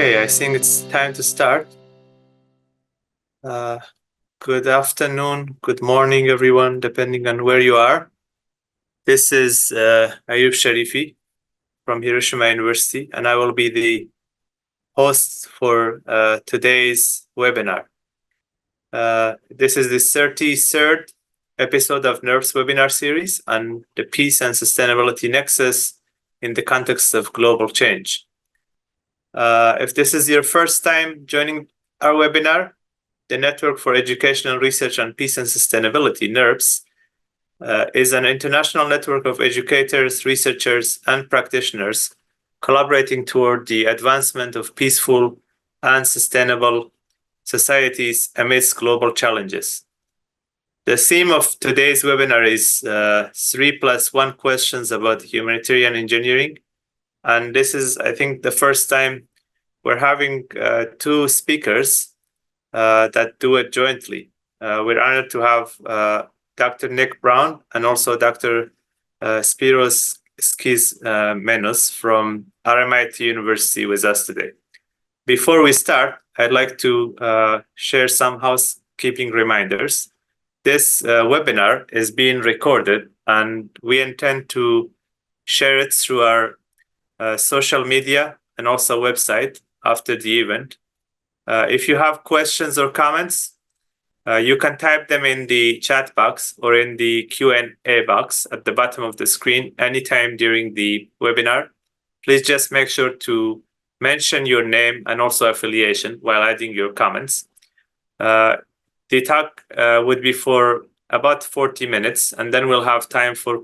Okay, I think it's time to start. Good afternoon, good morning, everyone, depending on where you are. This is Ayub Sharifi from Hiroshima University, and I will be the host for today's webinar. This is the 33rd episode of NERPS webinar series on the peace and sustainability nexus in the context of global change. If this is your first time joining our webinar, the Network for Educational Research on Peace and Sustainability, NERPS, is an international network of educators, researchers, and practitioners collaborating toward the advancement of peaceful and sustainable societies amidst global challenges. The theme of today's webinar is 3+1 questions about humanitarian engineering. And this is, I think, the first time we're having two speakers that do it jointly. We're honored to have Dr. Nick Brown and also Dr. Spyros Schismenos from RMIT University with us today. Before we start, I'd like to share some housekeeping reminders. This webinar is being recorded, and we intend to share it through our social media and also website after the event. If you have questions or comments, you can type them in the chat box or in the Q&A box at the bottom of the screen anytime during the webinar. Please just make sure to mention your name and also affiliation while adding your comments. The talk would be for about 40 minutes, and then we'll have time for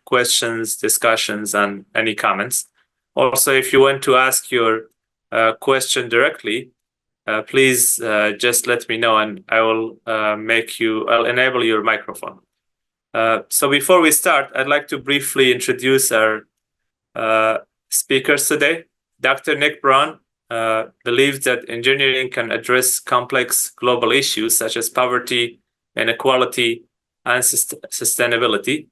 questions, discussions, and any comments. Also, if you want to ask your question directly, please just let me know, and I will I'll enable your microphone. So before we start, I'd like to briefly introduce our speakers today. Dr. Nick Brown believes that engineering can address complex global issues such as poverty, inequality, and sustainability.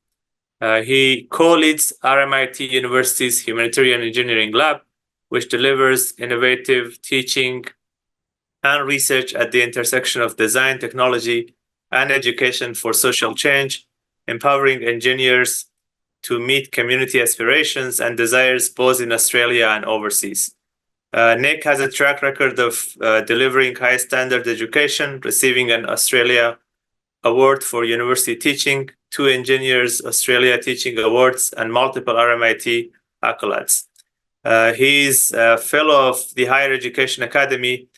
He co-leads RMIT University's Humanitarian Engineering Lab, which delivers innovative teaching and research at the intersection of design, technology, and education for social change, empowering engineers to meet community aspirations and desires both in Australia and overseas. Nick has a track record of delivering high standard education, receiving an Australia Award for University Teaching, 2 Engineers Australia Teaching Awards, and multiple RMIT accolades. He's a fellow of the Higher Education Academy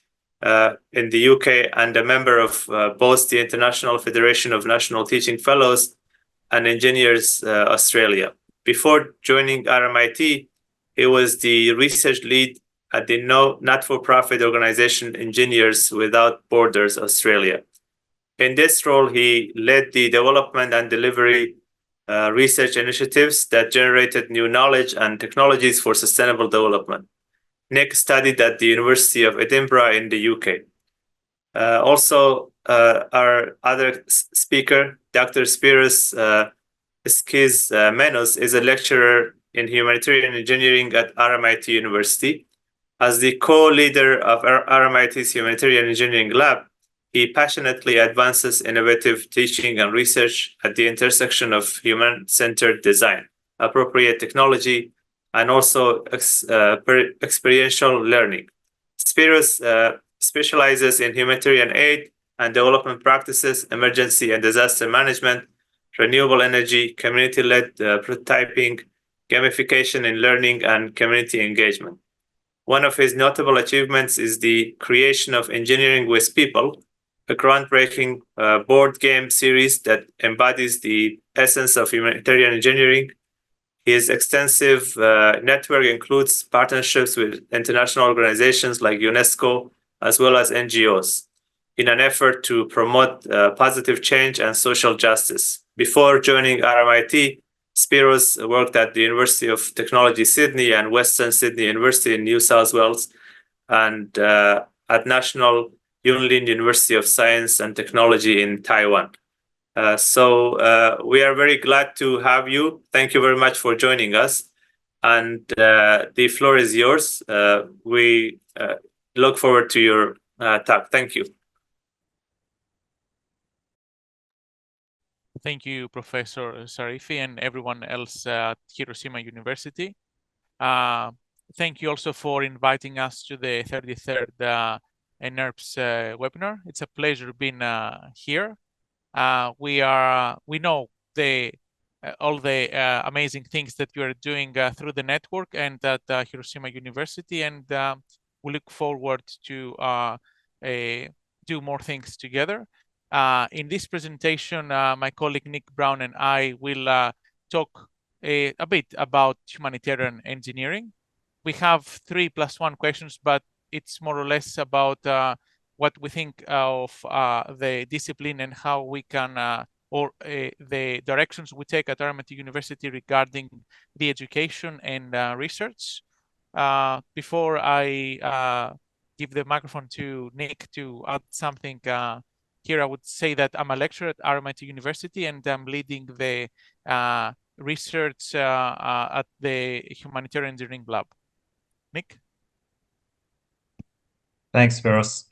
in the UK and a member of both the International Federation of National Teaching Fellows and Engineers Australia. Before joining RMIT, he was the research lead at the not-for-profit organization Engineers Without Borders Australia. In this role, he led the development and delivery research initiatives that generated new knowledge and technologies for sustainable development. Nick studied at the University of Edinburgh in the UK. Also, our other speaker, Dr. Spyros Schismenos, is a lecturer in humanitarian engineering at RMIT University. As the co-leader of RMIT's Humanitarian Engineering Lab, he passionately advances innovative teaching and research at the intersection of human-centered design, appropriate technology, and also experiential learning. Spyros specializes in humanitarian aid and development practices, emergency and disaster management, renewable energy, community-led prototyping, gamification in learning, and community engagement. One of his notable achievements is the creation of Engineering with People, a groundbreaking board game series that embodies the essence of humanitarian engineering. His extensive network includes partnerships with international organizations like UNESCO, as well as NGOs, in an effort to promote positive change and social justice. Before joining RMIT, Spyros worked at the University of Technology Sydney and Western Sydney University in New South Wales, and at National Yunlin University of Science and Technology in Taiwan. So we are very glad to have you. Thank you very much for joining us. and the floor is yours. We look forward to your talk. Thank you. Thank you, Professor Sharifi, and everyone else at Hiroshima University. Thank you also for inviting us to the 33rd NERPS webinar. It's a pleasure being here. We know all the amazing things that you are doing through the network and at Hiroshima University, and we look forward to do more things together. In this presentation, my colleague Nick Brown and I will talk a bit about humanitarian engineering. We have 3+1 questions, but it's more or less about what we think of the discipline and how we can, the directions we take at RMIT University regarding the education and research. Before I give the microphone to Nick to add something here, I would say that I'm a lecturer at RMIT University and I'm leading the research at the Humanitarian Engineering Lab. Nick? Thanks, Spyros.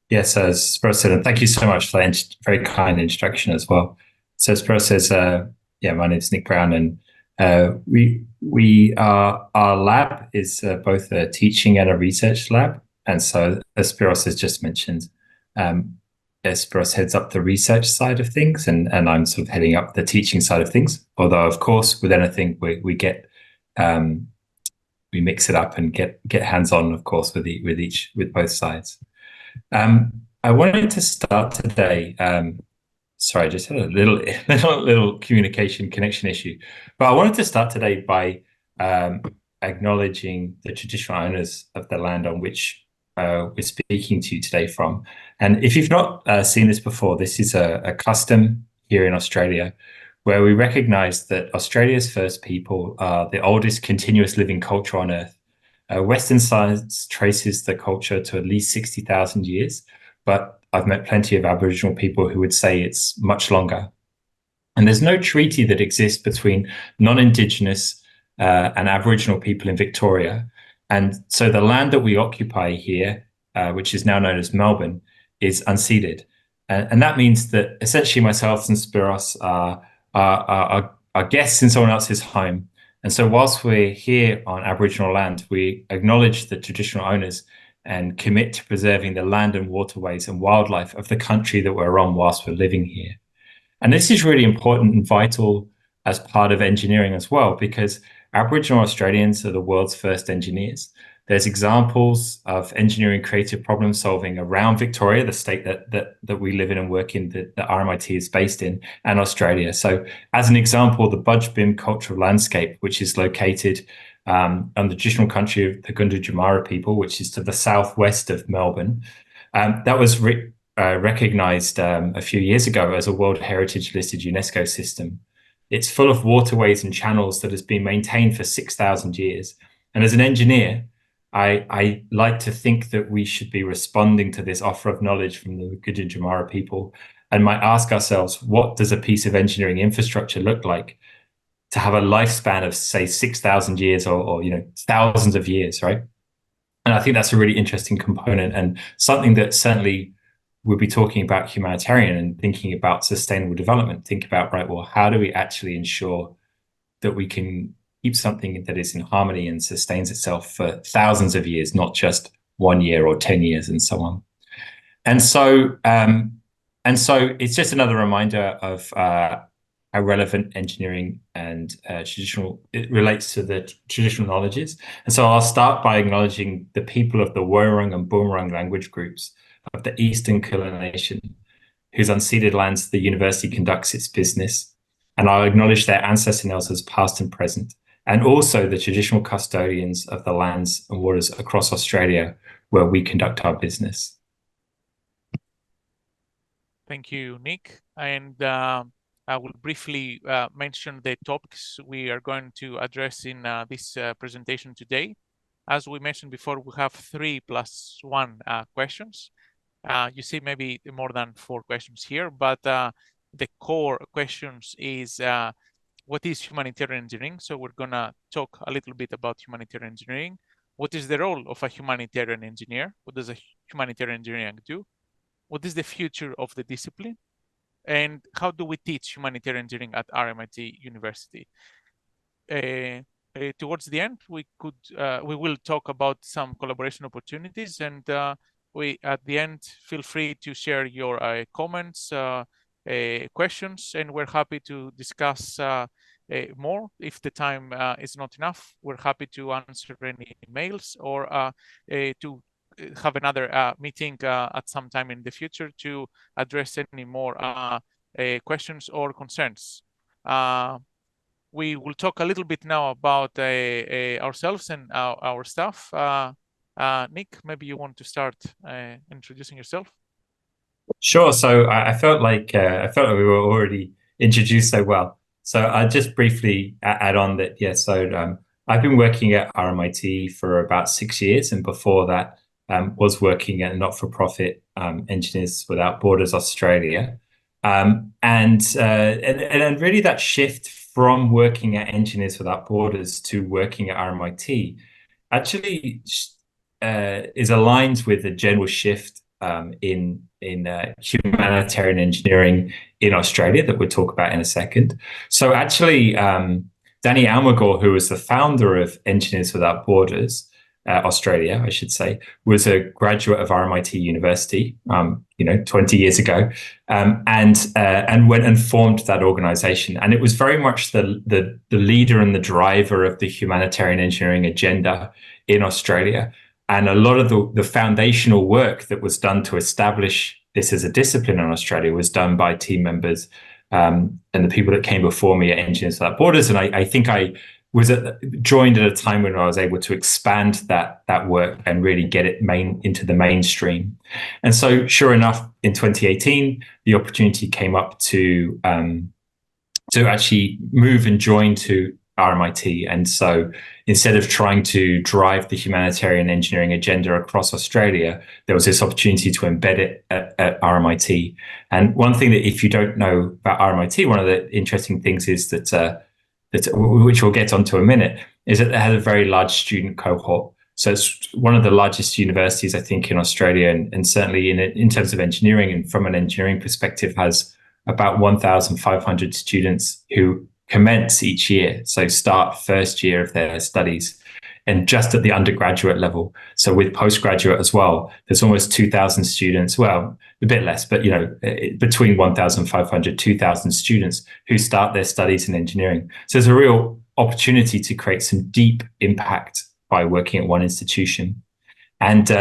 Yes, as Spyros said, and thank you so much for that very kind introduction as well. So Spyros says, yeah, my name is Nick Brown, and our lab is both a teaching and a research lab. And so, as Spyros has just mentioned, Spyros heads up the research side of things, and I'm sort of heading up the teaching side of things. Although, of course, with anything we get we mix it up and get hands-on, of course, with both sides. I wanted to start today. Sorry, I just had a little communication connection issue, but I wanted to start today by acknowledging the traditional owners of the land on which we're speaking to you today from. And if you've not seen this before, this is a custom here in Australia, where we recognize that Australia's first people are the oldest continuous living culture on Earth. Western science traces the culture to at least 60,000 years, but I've met plenty of Aboriginal people who would say it's much longer. And there's no treaty that exists between non-Indigenous and Aboriginal people in Victoria. And so the land that we occupy here, which is now known as Melbourne, is unceded. And that means that essentially myself and Spyros are guests in someone else's home. And so whilst we're here on Aboriginal land, we acknowledge the traditional owners and commit to preserving the land and waterways and wildlife of the country that we're on whilst we're living here. And this is really important and vital as part of engineering as well, because Aboriginal Australians are the world's first engineers. There's examples of engineering creative problem solving around Victoria, the state that we live in and work in, that RMIT is based in, and Australia. So as an example, the Budj Bim cultural landscape, which is located on the traditional country of the Gunditjmara people, which is to the southwest of Melbourne, that was recognized a few years ago as a World Heritage listed UNESCO system. It's full of waterways and channels that has been maintained for 6,000 years. And as an engineer, I like to think that we should be responding to this offer of knowledge from the Gunditjmara people and might ask ourselves, what does a piece of engineering infrastructure look like to have a lifespan of, say, 6,000 years or thousands of years, right? And I think that's a really interesting component and something that certainly we'll be talking about humanitarian and thinking about sustainable development. Think about, right, well, how do we actually ensure that we can keep something that is in harmony and sustains itself for thousands of years, not just 1 year or 10 years and so on. And so it's just another reminder of how relevant engineering and it relates to the traditional knowledges. And so I'll start by acknowledging the people of the Wurrung and Boonwurrung language groups of the Eastern Kulin Nation, whose unceded lands the university conducts its business. And I'll acknowledge their ancestors and elders past and present, and also the traditional custodians of the lands and waters across Australia where we conduct our business. Thank you, Nick. And I will briefly mention the topics we are going to address in this presentation today. As we mentioned before, we have 3+1 questions. You see maybe more than 4 questions here, but the core questions is what is humanitarian engineering. So we're gonna talk a little bit about humanitarian engineering. What is the role of a humanitarian engineer? What does a humanitarian engineering do? What is the future of the discipline? And how do we teach humanitarian engineering at RMIT University? Towards the end, we will talk about some collaboration opportunities, and we at the end feel free to share your comments, questions, and we're happy to discuss more. If the time is not enough, we're happy to answer any emails or to have another meeting at some time in the future to address any more questions or concerns. We will talk a little bit now about ourselves and our staff. Nick, maybe you want to start introducing yourself? Sure. So I felt like we were already introduced so well. So I'll just briefly add on that. Yeah. So I've been working at RMIT for about 6 years, and before that, was working at not-for-profit Engineers Without Borders Australia, and really that shift from working at Engineers Without Borders to working at RMIT actually is aligned with the general shift in humanitarian engineering in Australia that we'll talk about in a second. So actually, Danny Almagor, who was the founder of Engineers Without Borders Australia, I should say, was a graduate of RMIT University, 20 years ago, and went and formed that organization. And it was very much the leader and the driver of the humanitarian engineering agenda in Australia. And a lot of the foundational work that was done to establish this as a discipline in Australia was done by team members and the people that came before me at Engineers Without Borders. And I think I was joined at a time when I was able to expand that work and really get it into the mainstream. And so, sure enough, in 2018, the opportunity came up to actually move and join to RMIT. And so instead of trying to drive the humanitarian engineering agenda across Australia, there was this opportunity to embed it at RMIT. And one thing that, if you don't know about RMIT, one of the interesting things is that which we'll get onto in a minute, is that it has a very large student cohort. So it's one of the largest universities, I think, in Australia, and certainly in terms of engineering, and from an engineering perspective, has about 1,500 students who commence each year, so start first year of their studies, and just at the undergraduate level. So with postgraduate as well, there's almost 2,000 students, well, a bit less, but between 1,500, 2,000 students who start their studies in engineering. So there's a real opportunity to create some deep impact by working at one institution. And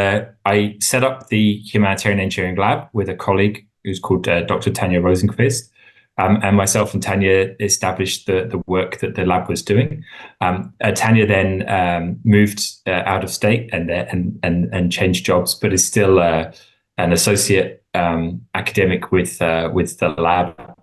I set up the Humanitarian Engineering Lab with a colleague who's called Dr. Tanya Rosenquist. And myself and Tanya established the work that the lab was doing. Tanya then moved out of state and changed jobs, but is still an associate academic with the lab,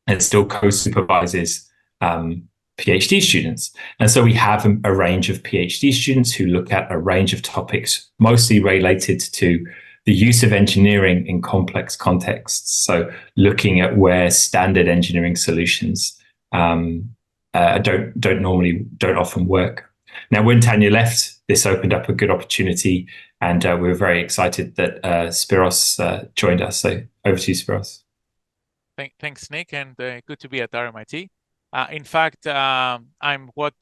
and still co-supervises PhD students. And so we have a range of PhD students who look at a range of topics, mostly related to the use of engineering in complex contexts. So looking at where standard engineering solutions don't often work. Now, when Tanya left, this opened up a good opportunity, and we were very excited that Spyros joined us. So over to you, Spyros. Thanks, Nick, and good to be at RMIT. In fact, I'm what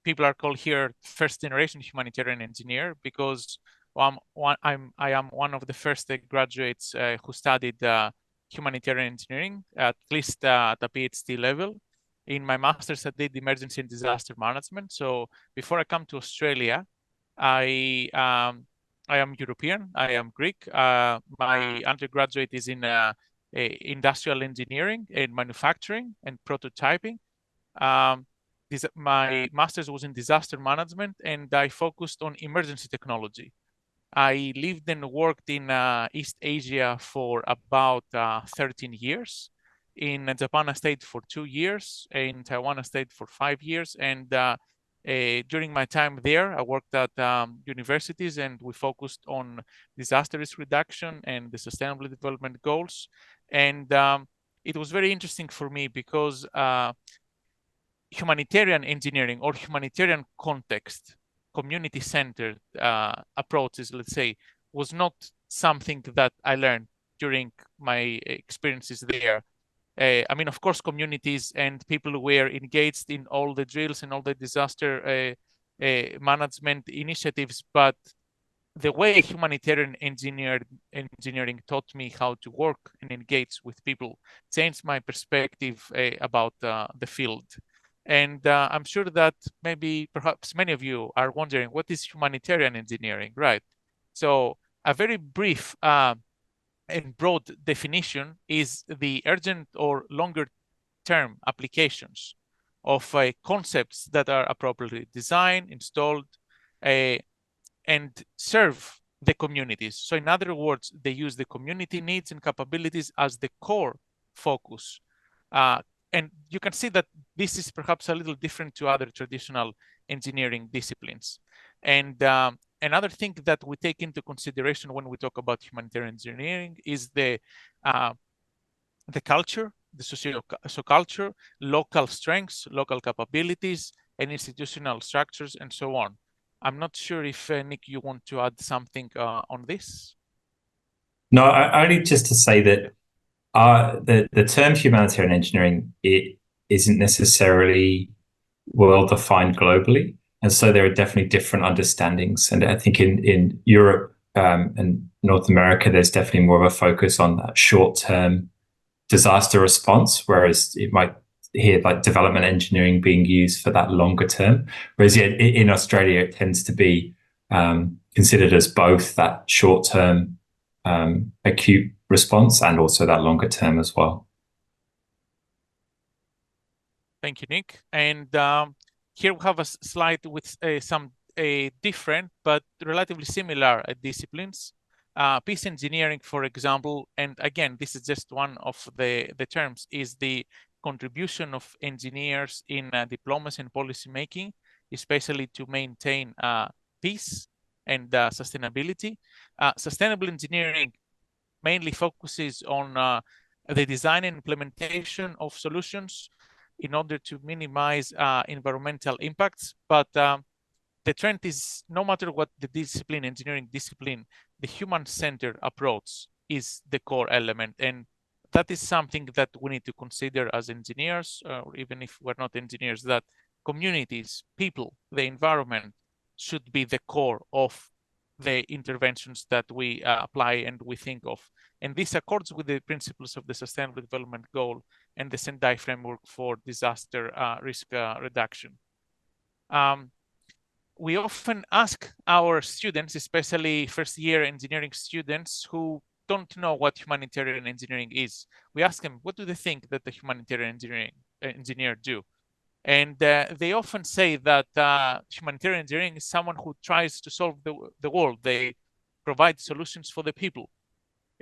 people are called here first-generation humanitarian engineer, because I am one of the first graduates who studied humanitarian engineering, at least at the PhD level. In my master's, I did emergency and disaster management. So before I come to Australia, I am European. I am Greek. My undergraduate is in industrial engineering and manufacturing and prototyping. My master's was in disaster management, and I focused on emergency technology. I lived and worked in East Asia for about 13 years. In Japan, I stayed for 2 years. In Taiwan, I stayed for 5 years. And during my time there, I worked at universities, and we focused on disaster risk reduction and the Sustainable Development Goals. And it was very interesting for me because humanitarian engineering or humanitarian context, community-centered approaches, let's say, was not something that I learned during my experiences there. I mean, of course, communities and people were engaged in all the drills and all the disaster management initiatives, but the way humanitarian engineering taught me how to work and engage with people changed my perspective about the field. And I'm sure that perhaps many of you are wondering, what is humanitarian engineering, right? So a very brief and broad definition is the urgent or longer term applications of concepts that are appropriately designed, installed, and serve the communities. So in other words, they use the community needs and capabilities as the core focus. And you can see that this is perhaps a little different to other traditional engineering disciplines. And another thing that we take into consideration when we talk about humanitarian engineering is the culture, the socio-culture, local strengths, local capabilities, and institutional structures, and so on. I'm not sure if, Nick, you want to add something on this? No, only just to say that the term humanitarian engineering, it isn't necessarily well defined globally. And so there are definitely different understandings. And I think in Europe and North America, there's definitely more of a focus on that short-term disaster response, whereas it might hear like development engineering being used for that longer term. Whereas in Australia, it tends to be considered as both that short-term acute response and also that longer term as well. Thank you, Nick. And here we have a slide with some different but relatively similar disciplines. Peace engineering, for example, and again, this is just one of the terms, is the contribution of engineers in diplomacy and policy making, especially to maintain peace and sustainability. Sustainable engineering mainly focuses on the design and implementation of solutions in order to minimize environmental impacts. But the trend is, no matter what the discipline, engineering discipline, the human-centered approach is the core element. And that is something that we need to consider as engineers, or even if we're not engineers, that communities, people, the environment should be the core of the interventions that we apply and we think of. And this accords with the principles of the Sustainable Development Goal and the Sendai Framework for disaster risk reduction. We often ask our students, especially first-year engineering students who don't know what humanitarian engineering is. We ask them, what do they think that the humanitarian engineer do? And they often say that humanitarian engineering is someone who tries to solve the world. They provide solutions for the people.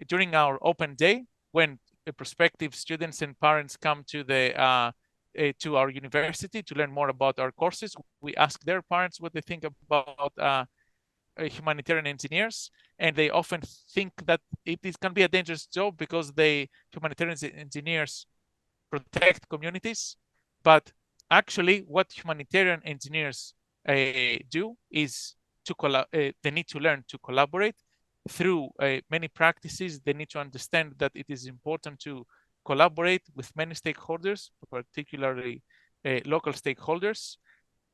During our open day, when prospective students and parents come to to our university to learn more about our courses, we ask their parents what they think about humanitarian engineers, and they often think that it can be a dangerous job because humanitarian engineers protect communities. But actually, what humanitarian engineers do is they need to learn to collaborate through many practices. They need to understand that it is important to collaborate with many stakeholders, particularly local stakeholders,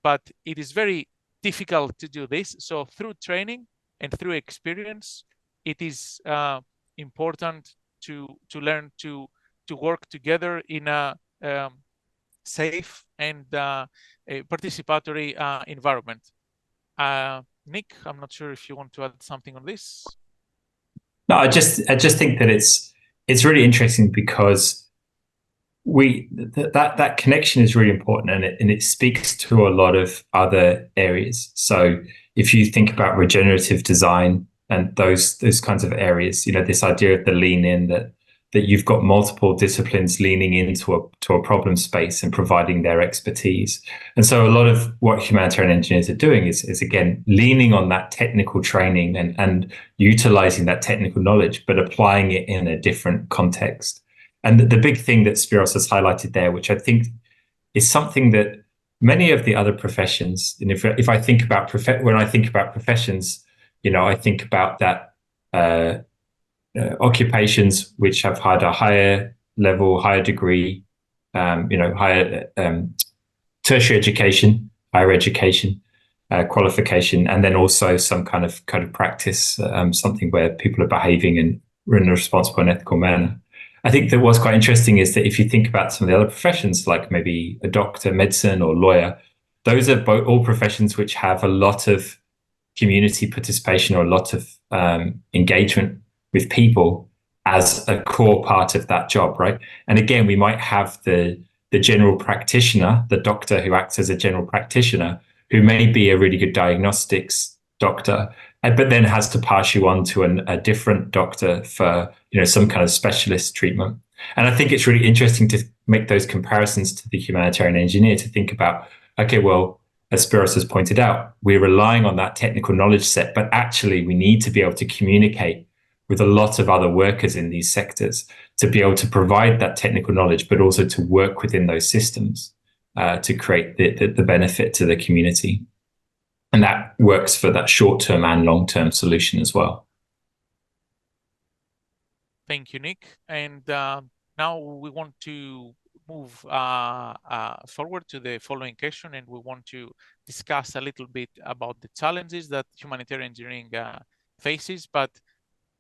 but it is very difficult to do this. So through training and through experience, it is important to learn to work together in a safe and participatory environment. Nick, I'm not sure if you want to add something on this. No, I just think that it's really interesting because that connection is really important, and it speaks to a lot of other areas. So if you think about regenerative design and those kinds of areas, this idea of the lean in, that you've got multiple disciplines leaning into a problem space and providing their expertise. And so a lot of what humanitarian engineers are doing is again, leaning on that technical training and utilizing that technical knowledge, but applying it in a different context. And the big thing that Spyros has highlighted there, which I think is something that many of the other professions, and if I think about when I think about professions, I think about that occupations which have had a higher level, higher degree, higher tertiary education, higher education, qualification, and then also some kind of practice, something where people are behaving in a responsible and ethical manner. I think that what's quite interesting is that if you think about some of the other professions, like maybe a doctor, medicine, or lawyer, those are all professions which have a lot of community participation or a lot of engagement with people as a core part of that job, right? And again, we might have the general practitioner, the doctor who acts as a general practitioner, who may be a really good diagnostics doctor, but then has to pass you on to a different doctor for some kind of specialist treatment. And I think it's really interesting to make those comparisons to the humanitarian engineer, to think about, okay, well, as Spyros has pointed out, we're relying on that technical knowledge set, but actually we need to be able to communicate with a lot of other workers in these sectors to be able to provide that technical knowledge, but also to work within those systems to create the benefit to the community. And that works for that short-term and long-term solution as well. Thank you, Nick. And now we want to move forward to the following question, and we want to discuss a little bit about the challenges that humanitarian engineering faces, but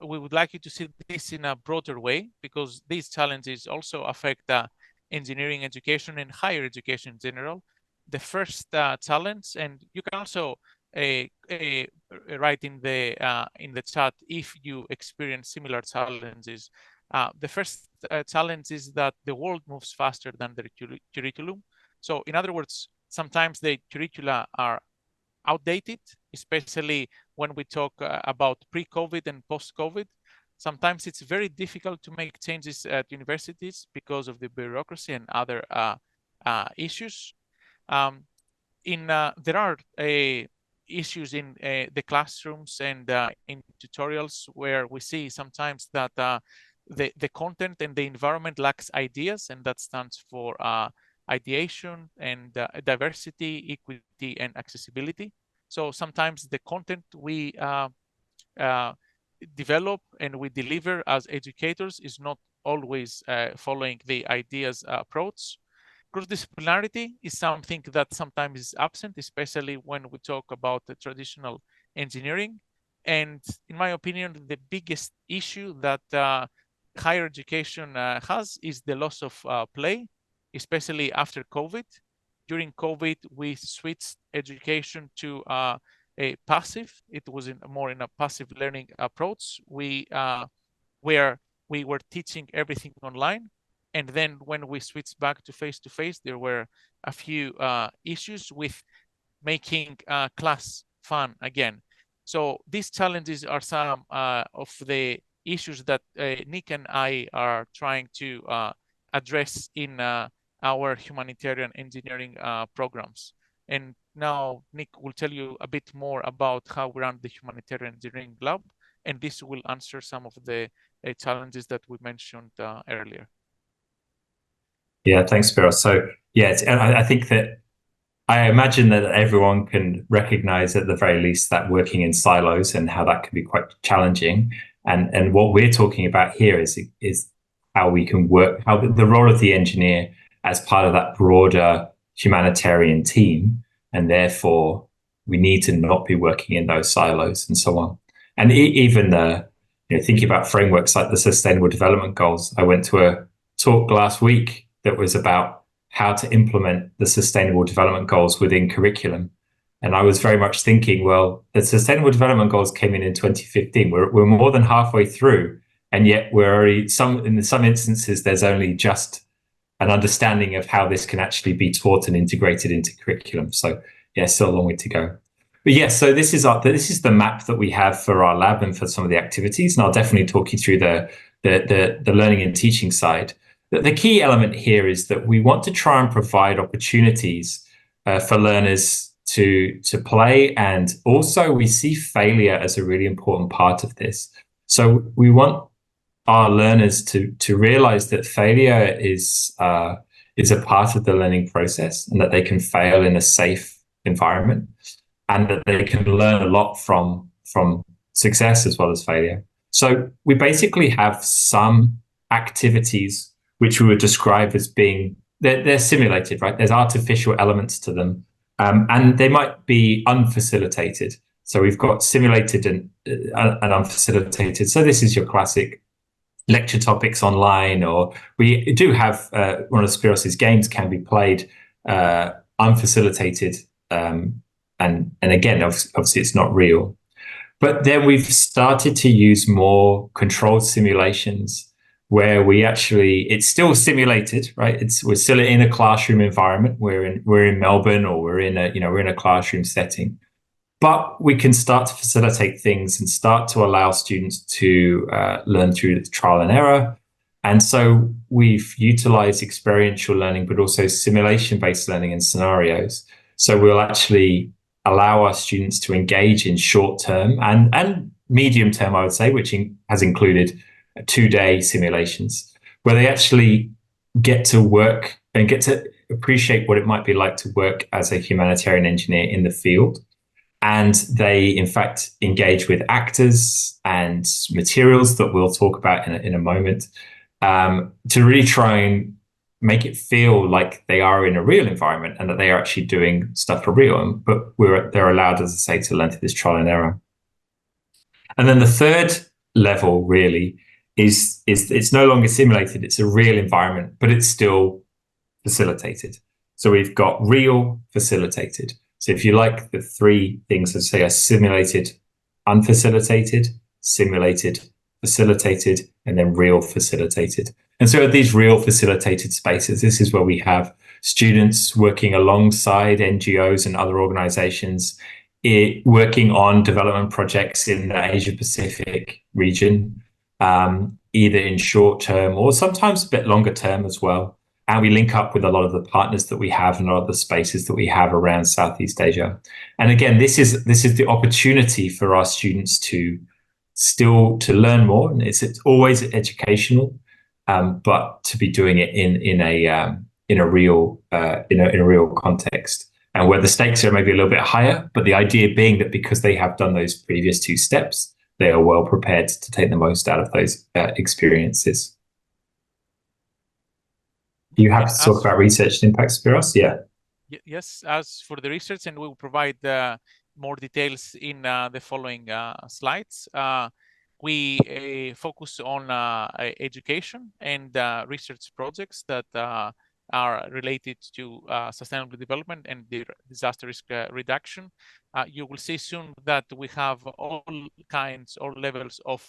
we would like you to see this in a broader way, because these challenges also affect engineering education and higher education in general. The first challenge, and you can also write in the chat if you experience similar challenges. The first challenge is that the world moves faster than the curriculum. So in other words, sometimes the curricula are outdated, especially when we talk about pre-COVID and post-COVID. Sometimes it's very difficult to make changes at universities because of the bureaucracy and other issues. There are issues in the classrooms and in tutorials where we see sometimes that the content and the environment lacks ideas, and that stands for ideation and diversity, equity, and accessibility. So sometimes the content we develop and we deliver as educators is not always following the ideas approach. Cross-disciplinarity is something that sometimes is absent, especially when we talk about the traditional engineering. And in my opinion, the biggest issue that higher education has is the loss of play, especially after COVID. During COVID, we switched education to a passive. It was more in a passive learning approach. Where we were teaching everything online. And then when we switched back to face-to-face, there were a few issues with making class fun again. So these challenges are some of the issues that Nick and I are trying to address in our humanitarian engineering programs. And now Nick will tell you a bit more about how we run the humanitarian engineering lab, and this will answer some of the challenges that we mentioned earlier. Yeah, thanks, Spyros. So yeah, I think that I imagine that everyone can recognize at the very least that working in silos and how that can be quite challenging. And what we're talking about here is how we can work, how the role of the engineer as part of that broader humanitarian team, and therefore we need to not be working in those silos and so on. And even thinking about frameworks like the Sustainable Development Goals. I went to a talk last week that was about how to implement the Sustainable Development Goals within curriculum. And I was very much thinking, well, the Sustainable Development Goals came in 2015. We're more than halfway through, and yet we're already in some instances, there's only just an understanding of how this can actually be taught and integrated into curriculum. So yeah, still a long way to go. But yeah, so this is the map that we have for our lab and for some of the activities. And I'll definitely talk you through the learning and teaching side. The key element here is that we want to try and provide opportunities for learners to play, and also we see failure as a really important part of this. So we want our learners to realize that failure is is a part of the learning process, and that they can fail in a safe environment, and that they can learn a lot from success as well as failure. So we basically have some activities which we would describe as being, they're simulated, right? There's artificial elements to them, and they might be unfacilitated. So we've got simulated and unfacilitated. So this is your classic lecture topics online, or we do have one of Spyros's games can be played unfacilitated, and again, obviously it's not real. But then we've started to use more controlled simulations where we actually, it's still simulated, right? We're still in a classroom environment. We're in Melbourne, or we're in a classroom setting. But we can start to facilitate things and start to allow students to learn through trial and error. And so we've utilized experiential learning, but also simulation-based learning and scenarios. So we'll actually allow our students to engage in short-term and medium-term, I would say, which has included 2-day simulations, where they actually get to work and get to appreciate what it might be like to work as a humanitarian engineer in the field. And they, in fact, engage with actors and materials that we'll talk about in a moment, to really try and make it feel like they are in a real environment and that they are actually doing stuff for real. But they're allowed, as I say, to learn through this trial and error. And then the third level really is it's no longer simulated, it's a real environment, but it's still facilitated. So we've got real, facilitated. So if you like, the three things, I say, are simulated, unfacilitated, simulated, facilitated, and then real facilitated. And so at these real facilitated spaces, this is where we have students working alongside NGOs and other organizations, working on development projects in the Asia Pacific region, either in short term or sometimes a bit longer term as well. And we link up with a lot of the partners that we have and a lot of the spaces that we have around Southeast Asia. And again, this is the opportunity for our students to learn more. And it's always educational, but to be doing it in a real context, and where the stakes are maybe a little bit higher. But the idea being that because they have done those previous two steps, they are well prepared to take the most out of those experiences. You have to talk about research impact, Spyros? Yeah. Yes, as for the research, and we will provide more details in the following slides. We focus on education and research projects that are related to sustainable development and disaster risk reduction. You will see soon that we have all levels of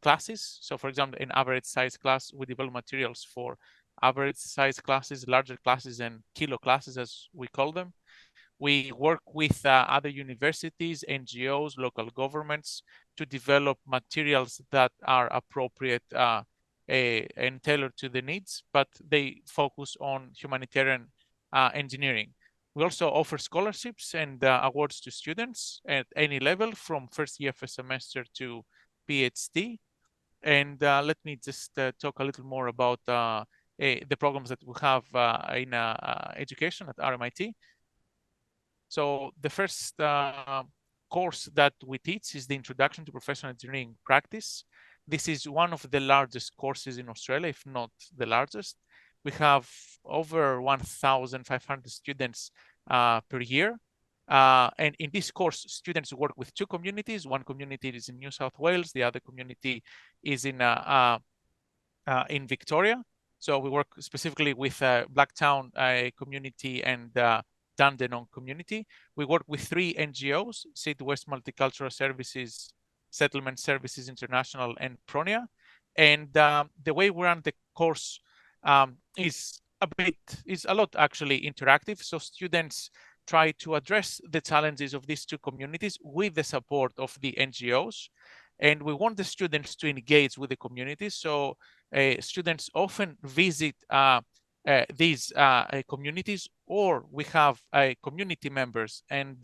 classes. So for example, in average size class, we develop materials for average size classes, larger classes, and kilo classes, as we call them. We work with other universities, NGOs, local governments to develop materials that are appropriate and tailored to the needs, but they focus on humanitarian engineering. We also offer scholarships and awards to students at any level, from first year of a semester to PhD. And let me just talk a little more about the programs that we have in education at RMIT. So the first course that we teach is the Introduction to Professional Engineering Practice. This is one of the largest courses in Australia, if not the largest. We have over 1,500 students per year. And in this course, students work with two communities. One community is in New South Wales. The other community is in Victoria. So we work specifically with Blacktown community and Dandenong community. We work with 3 NGOs, West Multicultural Services, Settlement Services International, and Pronia. And the way we run the course is a lot actually interactive. So students try to address the challenges of these two communities with the support of the NGOs. And we want the students to engage with the communities. So students often visit these communities, or we have community members and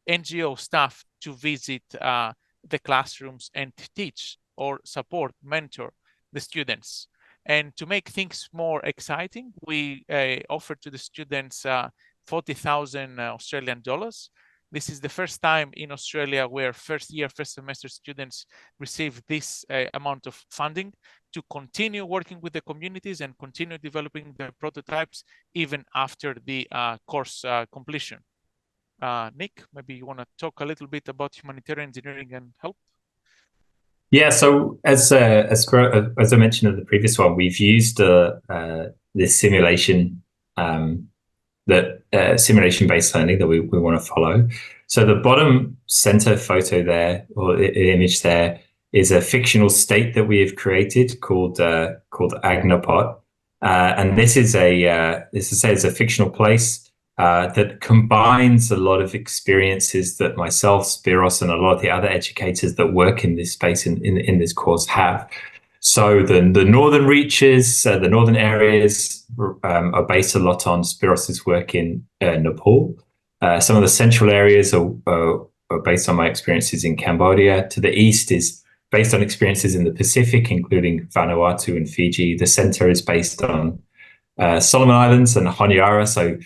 NGO staff to visit the classrooms and teach or support, mentor the students. And to make things more exciting, we offered to the students 40,000 Australian dollars. This is the first time in Australia where first semester students receive this amount of funding to continue working with the communities and continue developing the prototypes even after the course completion. Nick, maybe you want to talk a little bit about humanitarian engineering and help? Yeah, so as I mentioned in the previous one, we've used this simulation simulation-based learning that we want to follow. So the bottom center photo there, or image there, is a fictional state that we have created called Agnopot, and this is a fictional place that combines a lot of experiences that myself, Spyros, and a lot of the other educators that work in this space in this course have. So the northern reaches, the northern areas are based a lot on Spyros's work in Nepal. Some of the central areas are based on my experiences in Cambodia. To the east is based on experiences in the Pacific, including Vanuatu and Fiji. The center is based on Solomon Islands and Honiara, so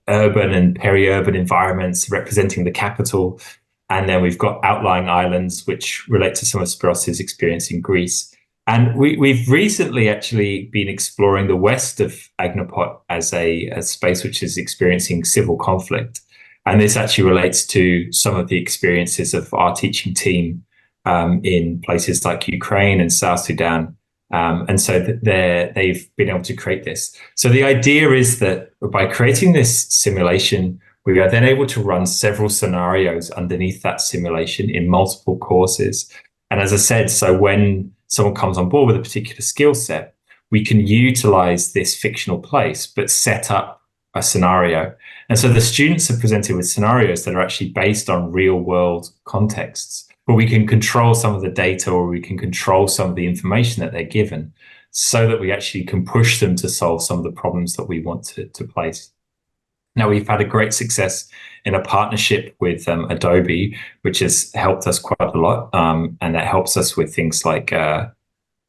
urban and peri-urban environments representing the capital. And then we've got outlying islands, which relate to some of Spyros's experience in Greece. And we've recently actually been exploring the west of Agnopot as a space which is experiencing civil conflict. And this actually relates to some of the experiences of our teaching team in places like Ukraine and South Sudan. And so they've been able to create this. So the idea is that by creating this simulation, we are then able to run several scenarios underneath that simulation in multiple courses. And as I said, so when someone comes on board with a particular skill set, we can utilize this fictional place, but set up a scenario. And so the students are presented with scenarios that are actually based on real world contexts, but we can control some of the data, or we can control some of the information that they're given, so that we actually can push them to solve some of the problems that we want to place. Now, we've had a great success in a partnership with Adobe, which has helped us quite a lot. And that helps us with things like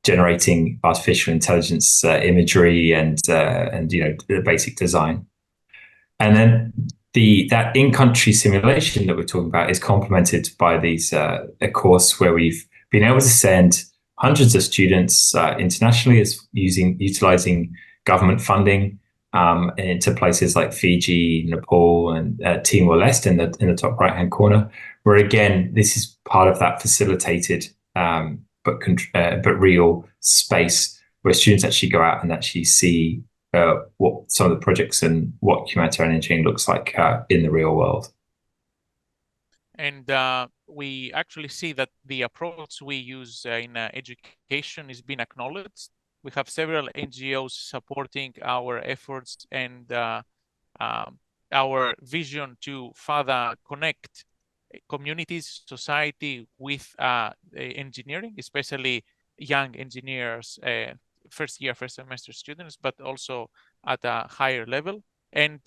generating artificial intelligence imagery and the basic design. And then that in-country simulation that we're talking about is complemented by a course where we've been able to send hundreds of students internationally utilizing government funding into places like Fiji, Nepal, and Timor-Leste in the top right-hand corner, where again this is part of that facilitated but real space where students actually go out and actually see what some of the projects and what humanitarian engineering looks like in the real world. And we actually see that the approach we use in education is being acknowledged. We have several NGOs supporting our efforts and our vision to further connect communities, society with engineering, especially young engineers, first semester students, but also at a higher level. And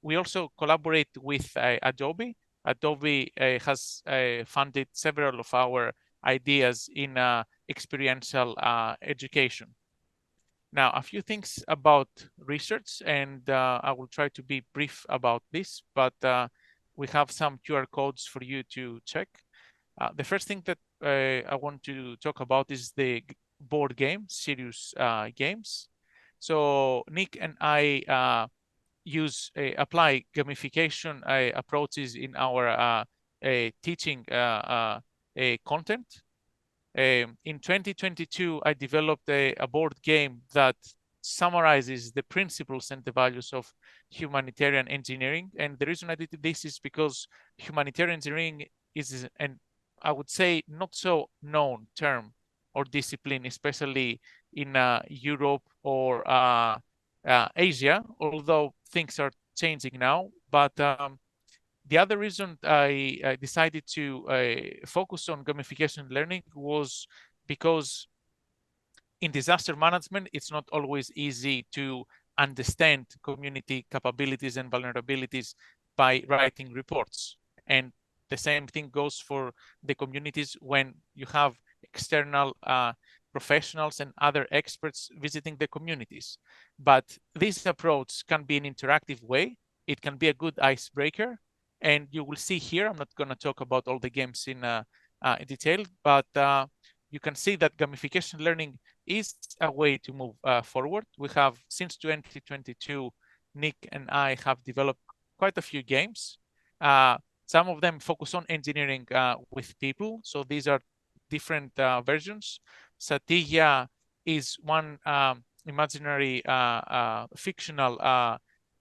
we also collaborate with Adobe. Adobe has funded several of our ideas in experiential education. Now, a few things about research, and I will try to be brief about this, but we have some QR codes for you to check. The first thing that I want to talk about is the board game, Serious Games. So Nick and I apply gamification approaches in our teaching content. In 2022, I developed a board game that summarizes the principles and the values of humanitarian engineering. And the reason I did this is because humanitarian engineering is I would say, not so known term or discipline, especially in Europe or Asia, although things are changing now. But the other reason I decided to focus on gamification learning was because in disaster management, it's not always easy to understand community capabilities and vulnerabilities by writing reports. And the same thing goes for the communities when you have external professionals and other experts visiting the communities. But this approach can be an interactive way. It can be a good icebreaker. And you will see here, I'm not going to talk about all the games in detail, but you can see that gamification learning is a way to move forward. We have, since 2022, Nick and I have developed quite a few games. Some of them focus on engineering with people. So these are different versions. Satya is one imaginary fictional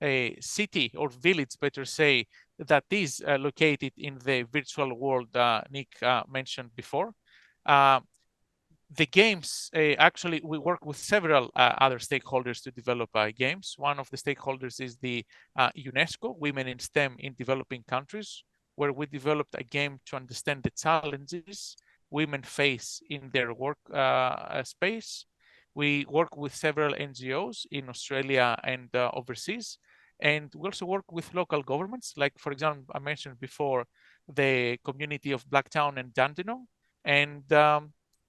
a city or village, better say, that is located in the virtual world Nick mentioned before. The games, actually, we work with several other stakeholders to develop games. One of the stakeholders is the UNESCO, Women in STEM in Developing Countries, where we developed a game to understand the challenges women face in their work space. We work with several NGOs in Australia and overseas. And we also work with local governments, like, for example, I mentioned before, the community of Blacktown and Dandenong. And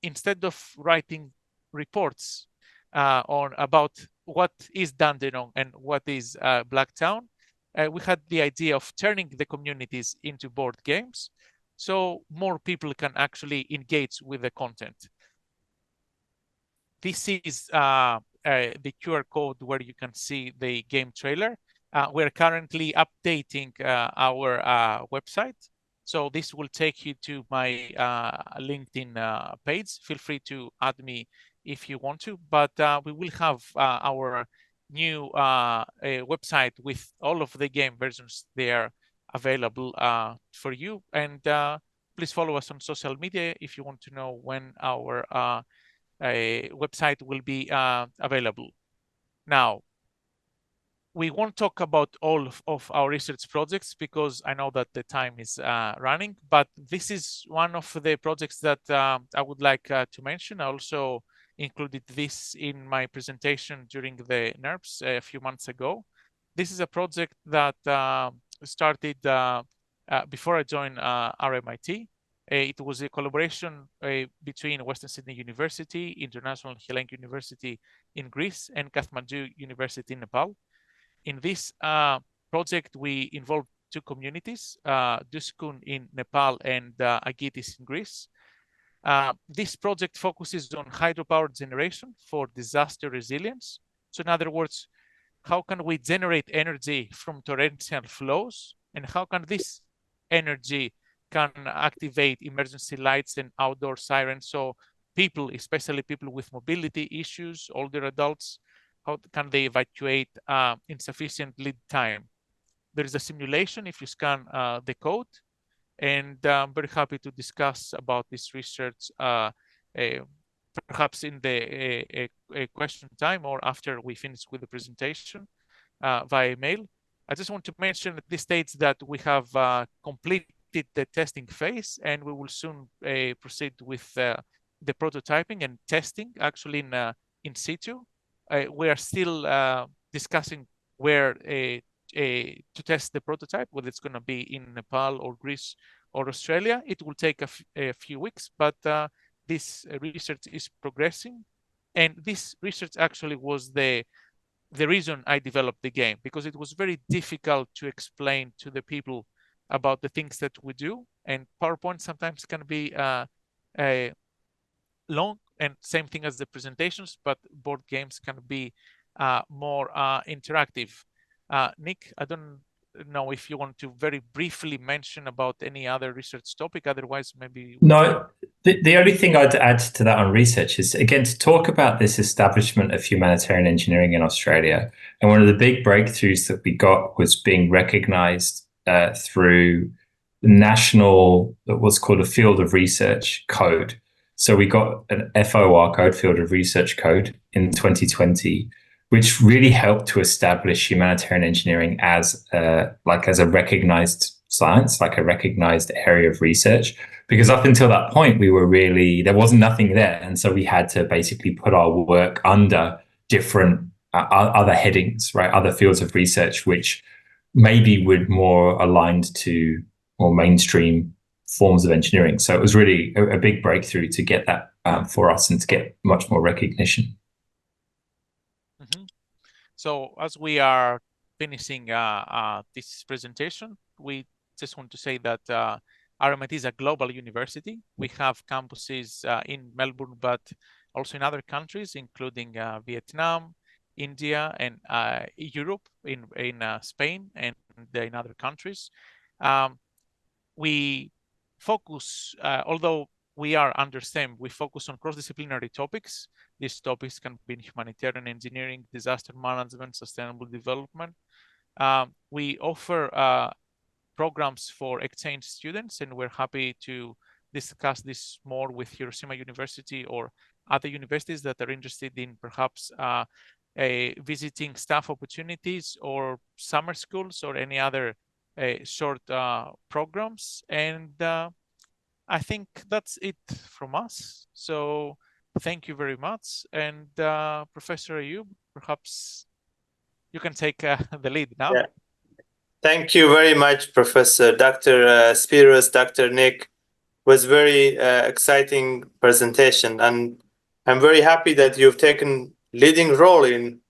instead of writing reports about what is Dandenong and what is Blacktown, we had the idea of turning the communities into board games so more people can actually engage with the content. This is the QR code where you can see the game trailer. We're currently updating our website. So this will take you to my LinkedIn page. Feel free to add me if you want to, but we will have our new website with all of the game versions there available for you. And please follow us on social media if you want to know when our website will be available. Now, we won't talk about all of our research projects because I know that the time is running, but this is one of the projects that I would like to mention. I also included this in my presentation during the NERPS a few months ago. This is a project that started before I joined RMIT. It was a collaboration between Western Sydney University, International Hellenic University in Greece, and Kathmandu University in Nepal. In this project, we involved two communities, Duskun in Nepal and Agitis in Greece. This project focuses on hydropower generation for disaster resilience. So in other words, how can we generate energy from torrential flows, and how can this energy can activate emergency lights and outdoor sirens? So people, especially people with mobility issues, older adults, how can they evacuate in sufficient lead time? There is a simulation if you scan the code, and I'm very happy to discuss about this research perhaps in the question time or after we finish with the presentation via email. I just want to mention at this stage that we have completed the testing phase, and we will soon proceed with the prototyping and testing actually in situ. We are still discussing where to test the prototype, whether it's going to be in Nepal or Greece or Australia. It will take a few weeks, but this research is progressing. And this research actually was the reason I developed the game, because it was very difficult to explain to the people about the things that we do. And PowerPoint sometimes can be long, and same thing as the presentations, but board games can be more interactive. Nick, I don't know if you want to very briefly mention about any other research topic, otherwise maybe... No, the only thing I'd add to that on research is, again, to talk about this establishment of humanitarian engineering in Australia. And one of the big breakthroughs that we got was being recognized through national, what's called a field of research code. So we got an FOR code, field of research code, in 2020, which really helped to establish humanitarian engineering as a recognized science, like a recognized area of research. Because up until that point, there wasn't nothing there. And so we had to basically put our work under different other headings, right? Other fields of research, which maybe would more aligned to more mainstream forms of engineering. So it was really a big breakthrough to get that for us and to get much more recognition. Mm-hmm. So as we are finishing this presentation, we just want to say that RMIT is a global university. We have campuses in Melbourne, but also in other countries, including Vietnam, India, and Europe, in Spain, and in other countries. We focus, although we are under STEM, we focus on cross-disciplinary topics. These topics can be in humanitarian engineering, disaster management, sustainable development. We offer programs for exchange students, and we're happy to discuss this more with Hiroshima University or other universities that are interested in perhaps visiting staff opportunities or summer schools or any other short programs. And I think that's it from us. So thank you very much. And Professor Ayub, perhaps you can take the lead now. Yeah. Thank you very much, Professor Dr. Spyros, Dr. Nick. It was very exciting presentation, and I'm very happy that you've taken leading role in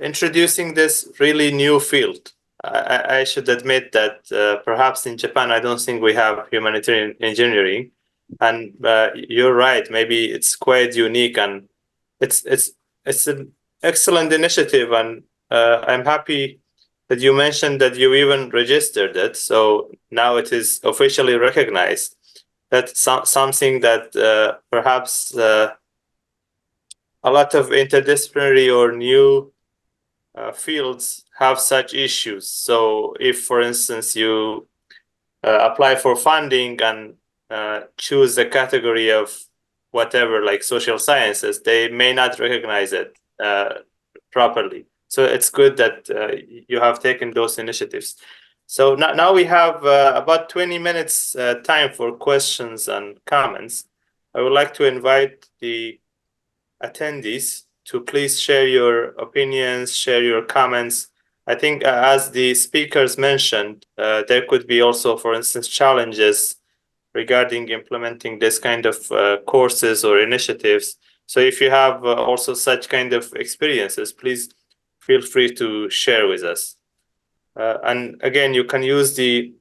introducing this really new field. I should admit that perhaps in Japan, I don't think we have humanitarian engineering, and you're right. Maybe it's quite unique, and it's an excellent initiative, and I'm happy that you mentioned that you even registered it. So now it is officially recognized. That's something that perhaps a lot of interdisciplinary or new fields have such issues. So if, for instance, you apply for funding and choose a category of whatever, like social sciences, they may not recognize it properly. So it's good that you have taken those initiatives. So now we have about 20 minutes time for questions and comments. I would like to invite the attendees to please share your opinions, share your comments. I think as the speakers mentioned, there could be also, for instance, challenges regarding implementing this kind of courses or initiatives. So if you have also such kind of experiences, please feel free to share with us. And again, you can use the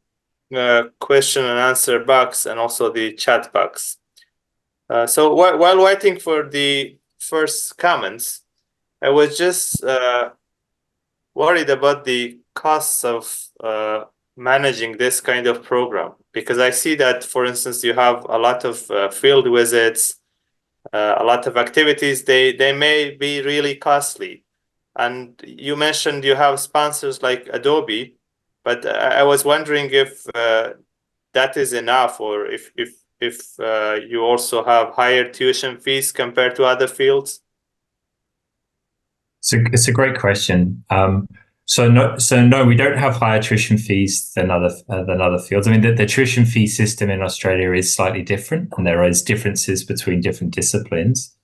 question and answer box and also the chat box. So while waiting for the first comments, I was just worried about the costs of managing this kind of program, because I see that, for instance, you have a lot of field visits, a lot of activities. They may be really costly. And you mentioned you have sponsors like Adobe, but I was wondering if that is enough, or if you also have higher tuition fees compared to other fields. So it's a great question. So no, we don't have higher tuition fees than other fields. I mean, the tuition fee system in Australia is slightly different, and there is differences between different disciplines.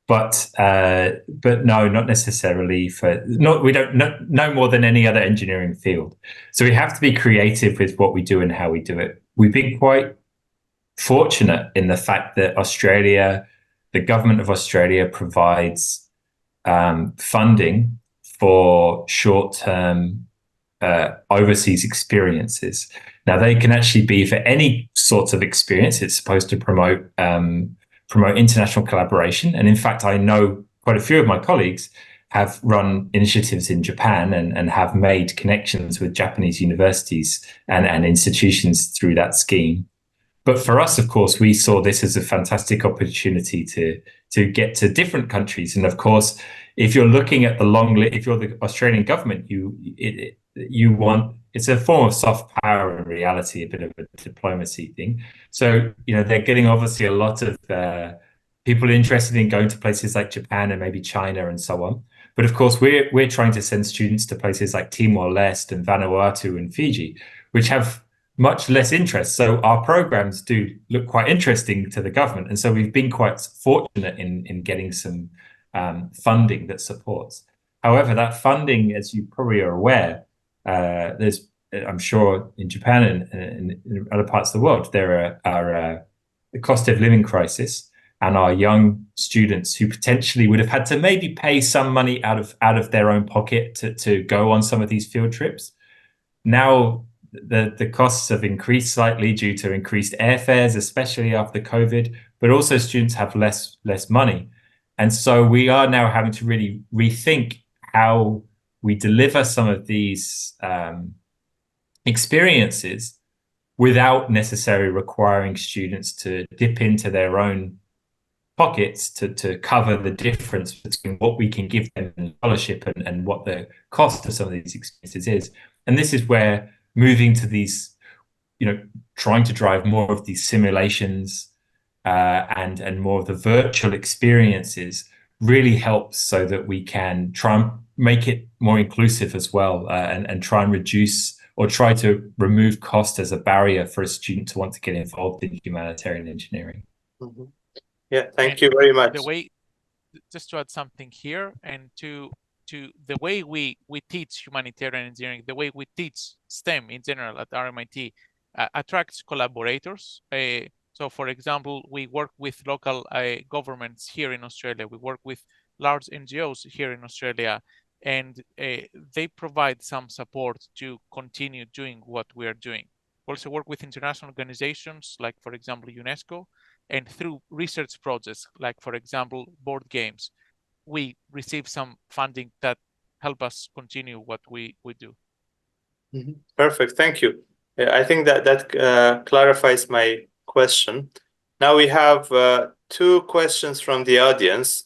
But no, not necessarily we don't no more than any other engineering field. So we have to be creative with what we do and how we do it. We've been quite fortunate in the fact that the government of Australia provides funding for short-term overseas experiences. Now, they can actually be for any sorts of experience. It's supposed to promote international collaboration. And in fact, I know quite a few of my colleagues have run initiatives in Japan and have made connections with Japanese universities and institutions through that scheme. But for us, of course, we saw this as a fantastic opportunity to get to different countries. And of course, if you're looking at if you're the Australian government, it's a form of soft power in reality, a bit of a diplomacy thing. So, they're getting obviously a lot of people interested in going to places like Japan and maybe China and so on. But of course, we're trying to send students to places like Timor-Leste and Vanuatu and Fiji, which have much less interest. So our programs do look quite interesting to the government. And so we've been quite fortunate in getting some funding that supports. However, that funding, as you probably are aware, there's I'm sure in Japan and in other parts of the world, there are the cost of living crisis, and our young students who potentially would have had to maybe pay some money out of their own pocket to go on some of these field trips. Now the costs have increased slightly due to increased airfares, especially after COVID, but also students have less money. And so we are now having to really rethink how we deliver some of these experiences without necessarily requiring students to dip into their own pockets to cover the difference between what we can give them in scholarship and what the cost of some of these experiences is. And this is where moving to these, trying to drive more of these simulations and more of the virtual experiences really helps, so that we can try and make it more inclusive as well, and try and reduce or try to remove cost as a barrier for a student to want to get involved in humanitarian engineering. Mm-hmm. Yeah, thank you very much. Just to add something here, and to the way we teach humanitarian engineering, the way we teach STEM in general at RMIT attracts collaborators. So for example, we work with local governments here in Australia. We work with large NGOs here in Australia, and they provide some support to continue doing what we are doing. We also work with international organizations like, for example, UNESCO, and through research projects like, for example, board games, we receive some funding that help us continue what we do. Mm-hmm. Perfect, thank you. I think that clarifies my question. Now we have two questions from the audience.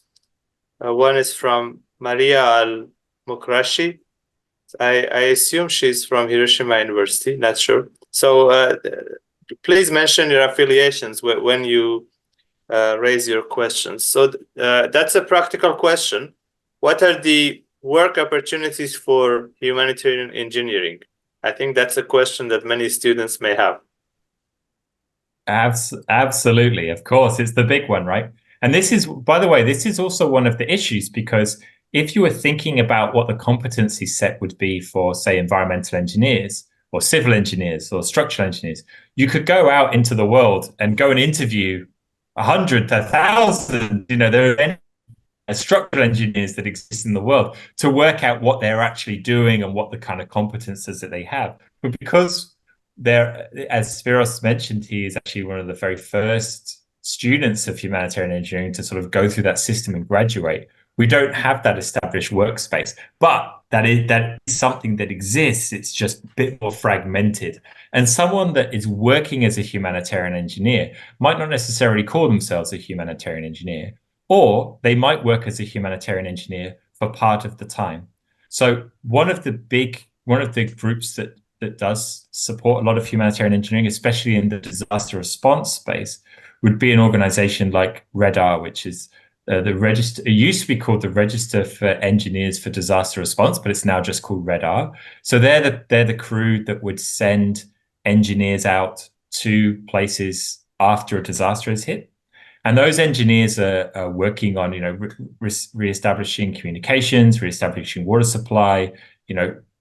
One is from Maria Al-Mukrashi. I assume she's from Hiroshima University, not sure. So please mention your affiliations when you raise your questions. So that's a practical question. What are the work opportunities for humanitarian engineering? I think that's a question that many students may have. Absolutely, of course, it's the big one, right? And this is, by the way, this is also one of the issues, because if you were thinking about what the competency set would be for, say, environmental engineers or civil engineers or structural engineers, you could go out into the world and go and interview 100 to 1,000, there are many structural engineers that exist in the world, to work out what they're actually doing and what the kind of competences that they have. But because as Spyros mentioned, he is actually one of the very first students of humanitarian engineering to sort of go through that system and graduate. We don't have that established workspace, but that is something that exists. It's just a bit more fragmented. And someone that is working as a humanitarian engineer might not necessarily call themselves a humanitarian engineer, or they might work as a humanitarian engineer for part of the time. So one of the groups that does support a lot of humanitarian engineering, especially in the disaster response space, would be an organization like REDAR, which is the register. It used to be called the Register for Engineers for Disaster Response, but it's now just called REDAR. So they're the crew that would send engineers out to places after a disaster has hit. And those engineers are working on, reestablishing communications, reestablishing water supply,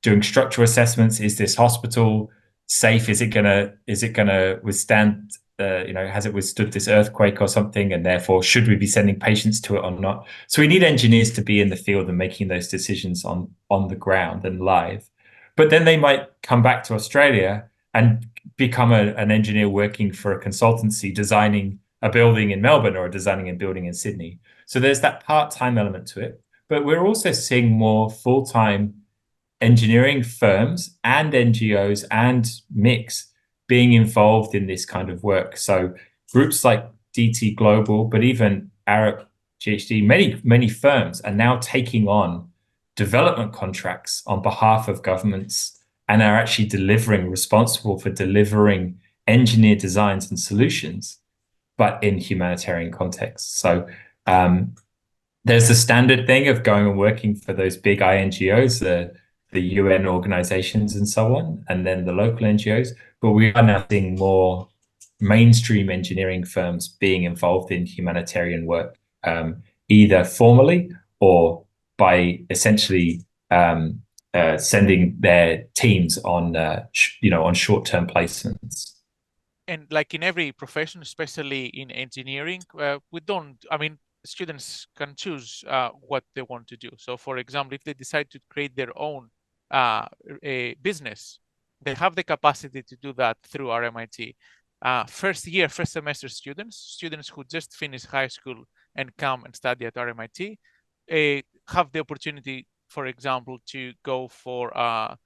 doing structural assessments. Is this hospital safe? Is it gonna withstand? Has it withstood this earthquake or something? And therefore, should we be sending patients to it or not? So we need engineers to be in the field and making those decisions on the ground and live. But then they might come back to Australia and become an engineer working for a consultancy, designing a building in Melbourne or designing a building in Sydney. So there's that part-time element to it. But we're also seeing more full-time engineering firms and NGOs and mix being involved in this kind of work. So groups like DT Global, but even Arup GHD, many firms are now taking on development contracts on behalf of governments and are actually responsible for delivering engineered designs and solutions, but in humanitarian contexts. So there's the standard thing of going and working for those big INGOs, the UN organizations and so on, and then the local NGOs. But we are now seeing more mainstream engineering firms being involved in humanitarian work, either formally or by essentially sending their teams on on short-term placements. And like in every profession, especially in engineering, students can choose what they want to do. So for example, if they decide to create their own a business, they have the capacity to do that through RMIT. First semester students who just finished high school and come and study at RMIT have the opportunity, for example, to go for up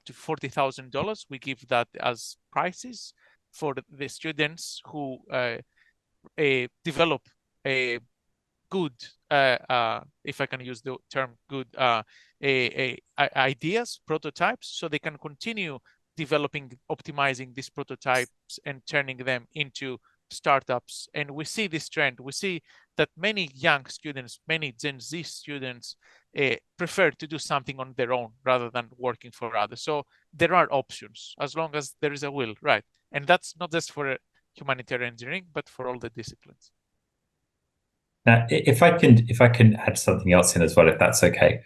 to $40,000. We give that as prizes for the students who develop a good, if I can use the term good, ideas, prototypes, so they can continue developing, optimizing these prototypes and turning them into startups. And we see this trend. We see that many young students, many Gen Z students prefer to do something on their own rather than working for others. So there are options as long as there is a will, right? And that's not just for humanitarian engineering, but for all the disciplines. Now, if I can add something else in as well, if that's okay.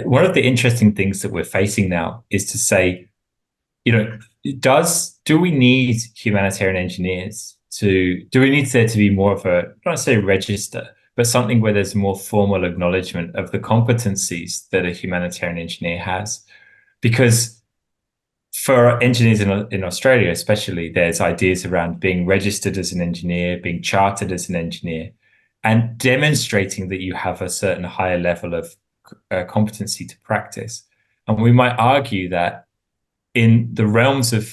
One of the interesting things that we're facing now is to say, do we need humanitarian engineers do we need there to be more of a, not necessarily register, but something where there's more formal acknowledgement of the competencies that a humanitarian engineer has? Because for engineers in Australia, especially, there's ideas around being registered as an engineer, being chartered as an engineer, and demonstrating that you have a certain higher level of competency to practice. And we might argue that in the realms of,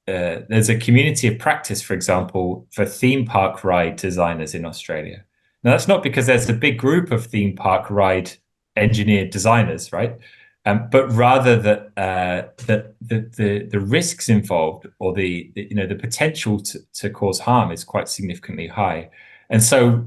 there's a community of practice, for example, for theme park ride designers in Australia. Now, that's not because there's a big group of theme park ride engineer designers, right? But rather that the risks involved, or the potential to cause harm, is quite significantly high, and so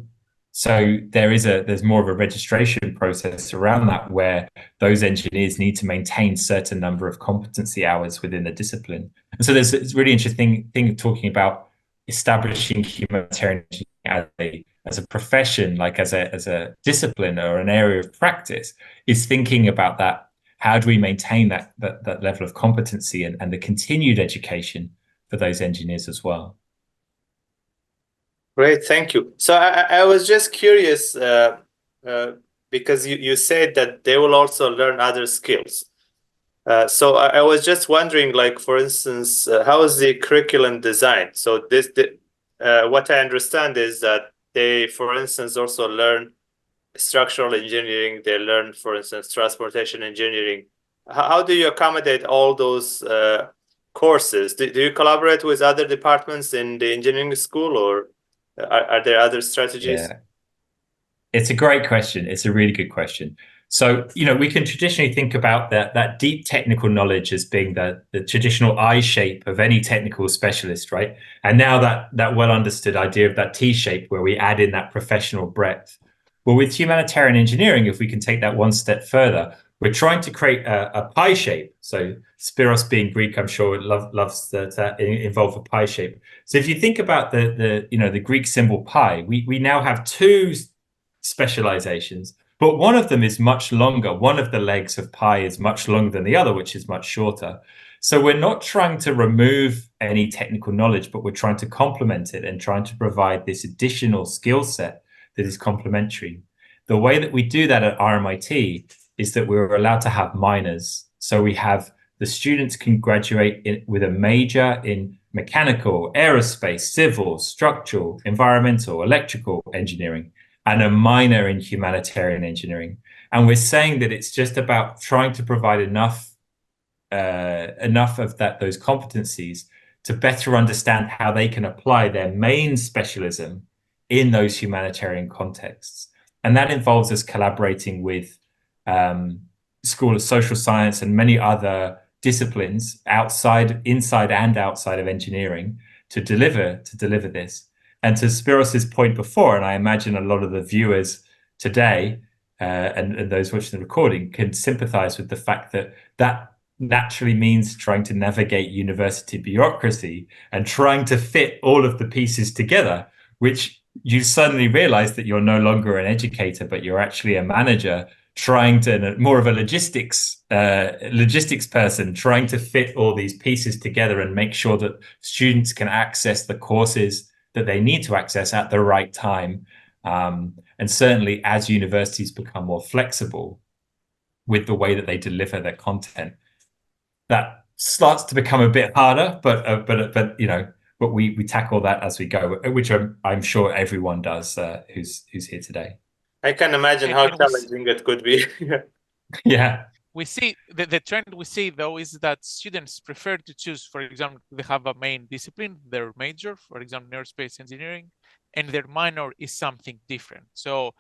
there's more of a registration process around that, where those engineers need to maintain certain number of competency hours within the discipline. And so there's this really interesting thing of talking about establishing humanitarian engineering as a profession, like as a discipline or an area of practice, is thinking about that. How do we maintain that level of competency and the continued education for those engineers as well? Great, thank you. So I was just curious, because you said that they will also learn other skills. So I was just wondering, like, for instance, how is the curriculum designed? So what I understand is that they, for instance, also learn structural engineering. They learn, for instance, transportation engineering. How do you accommodate all those courses? Do you collaborate with other departments in the engineering school, or are there other strategies? Yeah, it's a great question. It's a really good question. So, we can traditionally think about that deep technical knowledge as being the traditional I shape of any technical specialist, right? And now that well understood idea of that T shape, where we add in that professional breadth. Well, with humanitarian engineering, if we can take that one step further, we're trying to create a pie shape. So Spyros, being Greek, I'm sure loves that involve a pie shape. So if you think about the Greek symbol pi, we now have two specializations, but one of them is much longer. One of the legs of pi is much longer than the other, which is much shorter. So we're not trying to remove any technical knowledge, but we're trying to complement it and trying to provide this additional skill set that is complementary. The way that we do that at RMIT is that we're allowed to have minors. So we have the students can graduate with a major in mechanical, aerospace, civil, structural, environmental, electrical engineering, and a minor in humanitarian engineering. And we're saying that it's just about trying to provide enough of those competencies to better understand how they can apply their main specialism in those humanitarian contexts. And that involves us collaborating with School of Social Science and many other disciplines inside and outside of engineering to deliver this. And to Spyros's point before, and I imagine a lot of the viewers today and those watching the recording can sympathize with the fact that naturally means trying to navigate university bureaucracy and trying to fit all of the pieces together, which you suddenly realize that you're no longer an educator, but you're actually a manager trying to more of a logistics person, trying to fit all these pieces together and make sure that students can access the courses that they need to access at the right time. And certainly as universities become more flexible with the way that they deliver their content, that starts to become a bit harder, but you know, but we tackle that as we go, which I'm sure everyone does who's here today. I can imagine how challenging it could be. Yeah. We see the trend we see though is that students prefer to choose, for example, they have a main discipline, their major, for example, aerospace engineering, and their minor is something different. So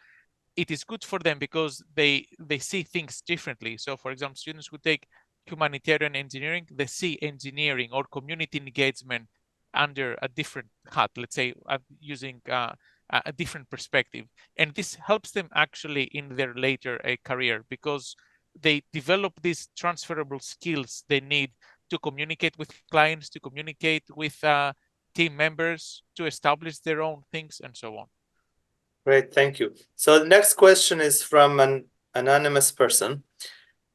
it is good for them because they see things differently. So for example, students who take humanitarian engineering, they see engineering or community engagement under a different hat, let's say using a different perspective. And this helps them actually in their later career because they develop these transferable skills they need to communicate with clients, to communicate with team members, to establish their own things and so on. Great, thank you. So the next question is from an anonymous person.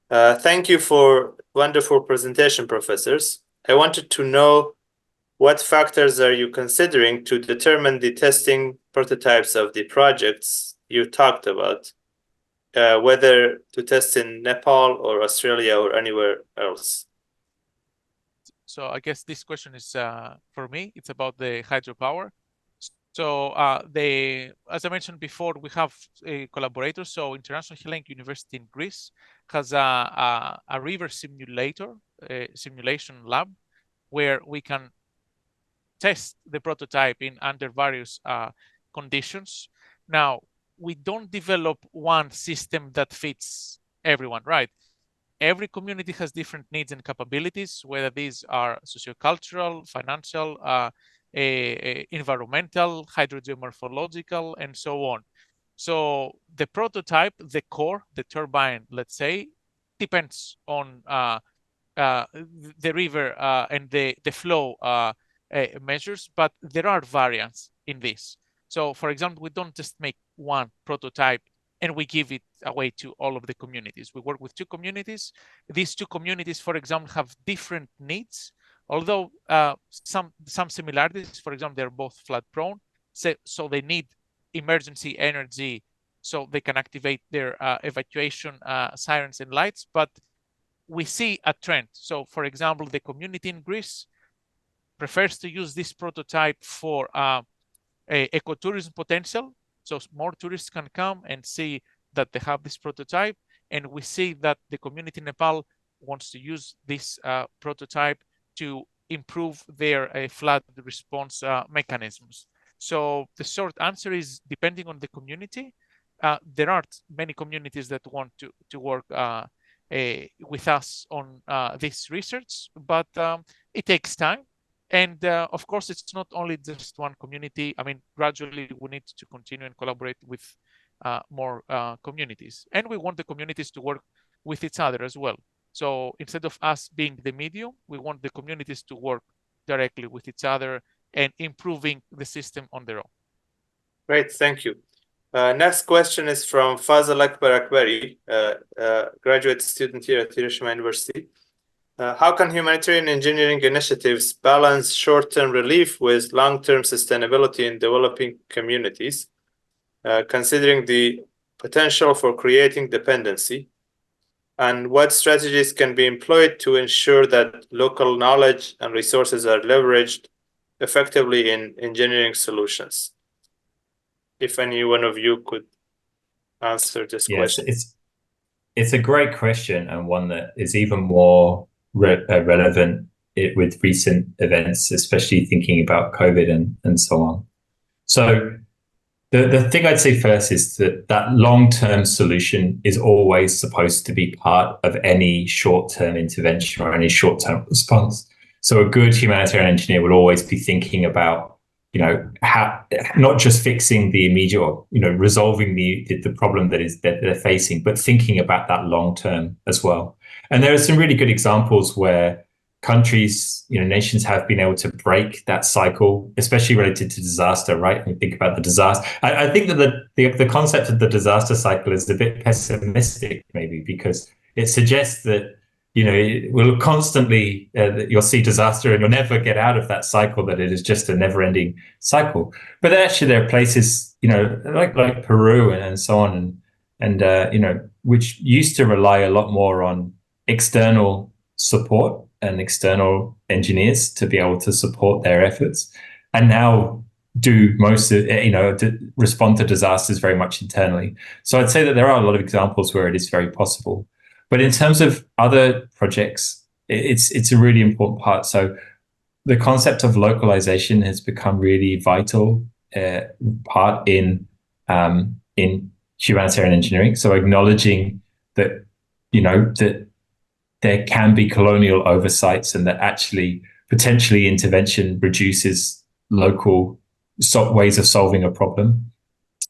Thank you for wonderful presentation, professors. I wanted to know what factors are you considering to determine the testing prototypes of the projects you talked about, whether to test in Nepal or Australia or anywhere else? So I guess this question is for me. It's about the hydropower. So as I mentioned before, we have collaborators. So International Hellenic University in Greece has a river simulator, simulation lab, where we can test the prototype in under various conditions. Now, we don't develop one system that fits everyone, right? Every community has different needs and capabilities, whether these are sociocultural, financial, environmental, hydrogeomorphological, and so on. So the prototype, the core, the turbine, let's say, depends on the river and the flow measures, but there are variants in this. So for example, we don't just make one prototype and we give it away to all of the communities. We work with two communities. These two communities, for example, have different needs, although some similarities. For example, they're both flood prone, so they need emergency energy so they can activate their evacuation sirens and lights, but we see a trend. So for example, the community in Greece prefers to use this prototype for ecotourism potential. So more tourists can come and see that they have this prototype. And we see that the community in Nepal wants to use this prototype to improve their flood response mechanisms. So the short answer is, depending on the community, there aren't many communities that want to work with us on this research, but it takes time. And of course, it's not only just one community. I mean, gradually we need to continue and collaborate with more communities. And we want the communities to work with each other as well. So instead of us being the medium, we want the communities to work directly with each other and improving the system on their own. Great, thank you. Next question is from Fazal Akbar Akbari, graduate student here at Hiroshima University. How can humanitarian engineering initiatives balance short-term relief with long-term sustainability in developing communities, considering the potential for creating dependency? And what strategies can be employed to ensure that local knowledge and resources are leveraged effectively in engineering solutions? If any one of you could answer this question. It's a great question, and one that is even more relevant with recent events, especially thinking about COVID and so on. So the thing I'd say first is that long-term solution is always supposed to be part of any short-term intervention or any short-term response. So a good humanitarian engineer will always be thinking about, how not just fixing the immediate or, resolving the problem that they're facing, but thinking about that long term as well. And there are some really good examples where countries, nations have been able to break that cycle, especially related to disaster, right? When you think about the disaster, I think that the concept of the disaster cycle is a bit pessimistic, maybe, because it suggests that, we'll constantly, you'll see disaster and you'll never get out of that cycle, that it is just a never-ending cycle. But actually there are places, like Peru and so on, and which used to rely a lot more on external support and external engineers to be able to support their efforts, and now do most of, to respond to disasters very much internally. So I'd say that there are a lot of examples where it is very possible. But in terms of other projects, it's a really important part. So the concept of localization has become really vital part in humanitarian engineering. So acknowledging that, that there can be colonial oversights, and that actually potentially intervention reduces local ways of solving a problem.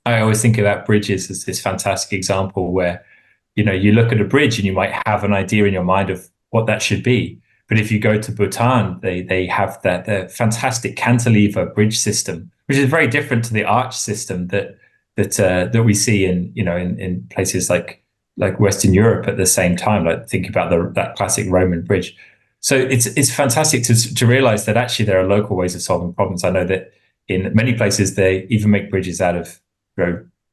I always think about bridges as this fantastic example where, you look at a bridge and you might have an idea in your mind of what that should be. But if you go to Bhutan, they have that fantastic cantilever bridge system, which is very different to the arch system that we see in places like Western Europe at the same time. Like, think about that classic Roman bridge. So it's fantastic to realize that actually there are local ways of solving problems. I know that in many places they even make bridges out of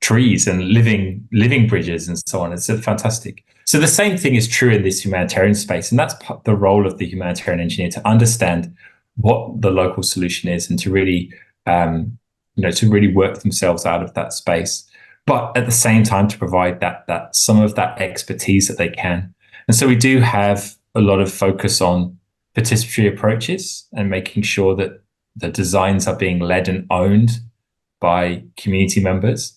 trees and living bridges and so on. It's fantastic. So the same thing is true in this humanitarian space, and that's the role of the humanitarian engineer, to understand what the local solution is and to really to really work themselves out of that space, but at the same time to provide that some of that expertise that they can. And so we do have a lot of focus on participatory approaches and making sure that the designs are being led and owned by community members.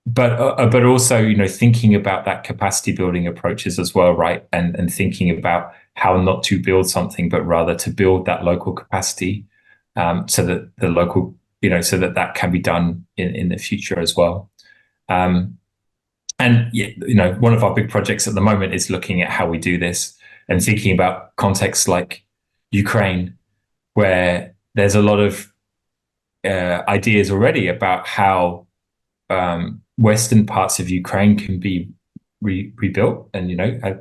But also, thinking about that capacity building approaches as well, right? And thinking about how not to build something, but rather to build that local capacity, so that the local, so that can be done in the future as well. And one of our big projects at the moment is looking at how we do this and thinking about contexts like Ukraine, where there's a lot of ideas already about how Western parts of Ukraine can be rebuilt, and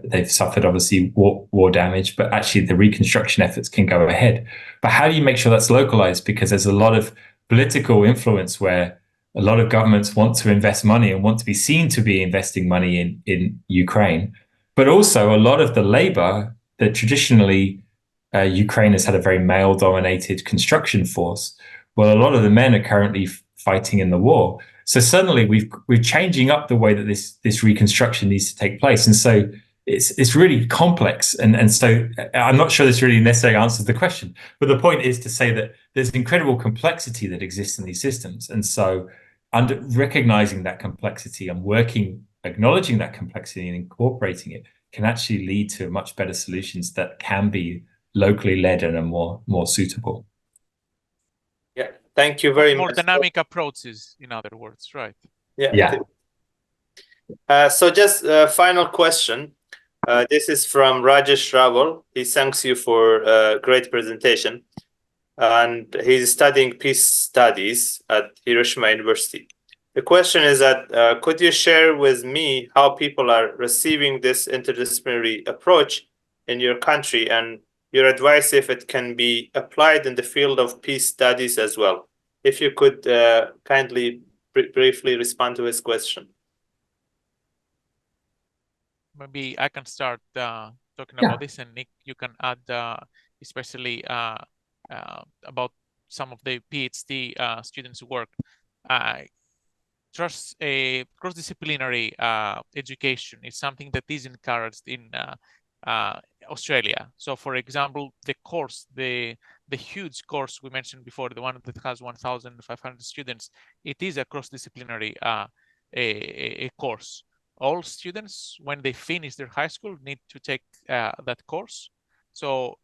they've suffered obviously war damage, but actually the reconstruction efforts can go ahead. But how do you make sure that's localized? Because there's a lot of political influence where a lot of governments want to invest money and want to be seen to be investing money in Ukraine, but also a lot of the labor that traditionally Ukraine has had a very male-dominated construction force. Well, a lot of the men are currently fighting in the war. So suddenly we're changing up the way that this reconstruction needs to take place. And so it's really complex. And so I'm not sure this really necessarily answers the question, but the point is to say that there's incredible complexity that exists in these systems. And so recognizing that complexity and acknowledging that complexity and incorporating it can actually lead to much better solutions that can be locally led and are more suitable. Yeah, thank you very much. More dynamic approaches, in other words, right? Yeah. So just a final question. This is from Rajesh Raval. He thanks you for a great presentation. And he's studying peace studies at Hiroshima University. The question is that, could you share with me how people are receiving this interdisciplinary approach in your country, and your advice if it can be applied in the field of peace studies as well? If you could kindly briefly respond to his question. Maybe I can start talking about this, and Nick, you can add especially about some of the PhD students' work. Trust a cross-disciplinary education is something that is encouraged in Australia. So, for example, the course, the huge course we mentioned before, the one that has 1,500 students, it is a cross-disciplinary a course. All students, when they finish their high school, need to take that course. So,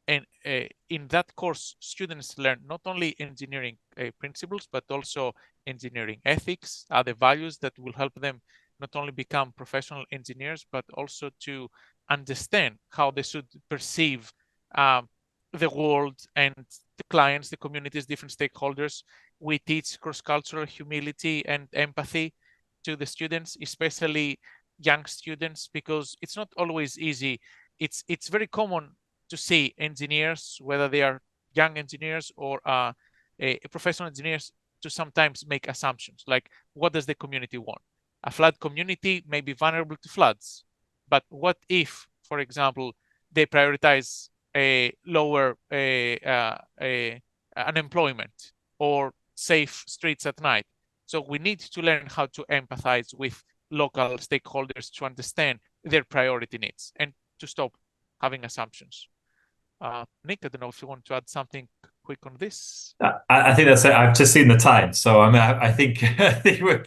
in that course, students learn not only engineering principles, but also engineering ethics, other values that will help them not only become professional engineers, but also to understand how they should perceive the world and the clients, the communities, different stakeholders. We teach cross-cultural humility and empathy to the students, especially young students, because it's not always easy. It's very common to see engineers, whether they are young engineers or professional engineers, to sometimes make assumptions like, what does the community want? A flood community may be vulnerable to floods, but what if, for example, they prioritize a lower unemployment or safe streets at night? So we need to learn how to empathize with local stakeholders to understand their priority needs and to stop having assumptions. Nick, I don't know if you want to add something quick on this. I think that's it. I've just seen the time, so I think we're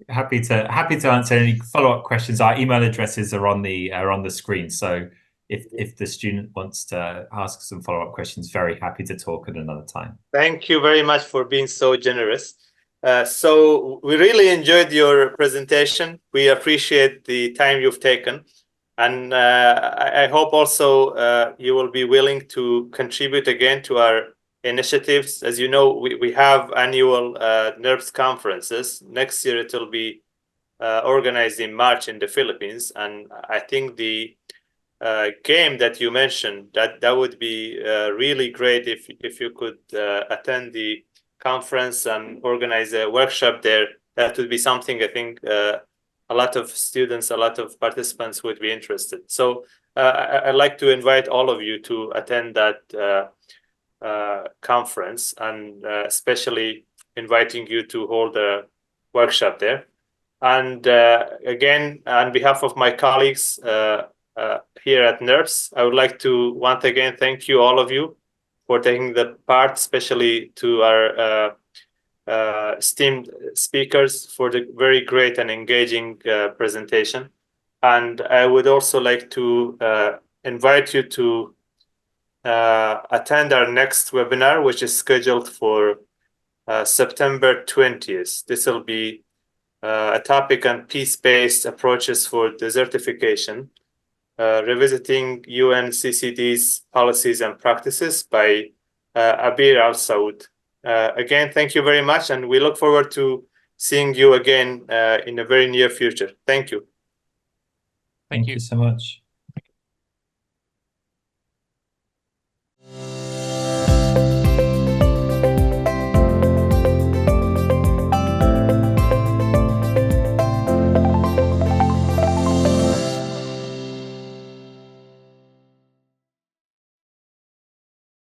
happy to answer any follow-up questions. Our email addresses are on the screen, so if the student wants to ask some follow-up questions, very happy to talk at another time. Thank you very much for being so generous. So we really enjoyed your presentation. We appreciate the time you've taken. And I hope also you will be willing to contribute again to our initiatives. As you know, we have annual NERPS conferences. Next year, it will be organized in March in the Philippines. And I think the game that you mentioned, that would be really great if you could attend the conference and organize a workshop there. That would be something I think a lot of students, a lot of participants would be interested. So I'd like to invite all of you to attend that conference, and especially inviting you to hold a workshop there. And again, on behalf of my colleagues here at NERPS, I would like to once again thank you, all of you, for taking the part, especially to our esteemed speakers for the very great and engaging presentation. And I would also like to invite you to attend our next webinar, which is scheduled for September 20th. This will be a topic on peace-based approaches for desertification, revisiting UNCCD's policies and practices by Abir Al-Saud. Again, thank you very much, and we look forward to seeing you again in the very near future. Thank you. Thank you so much.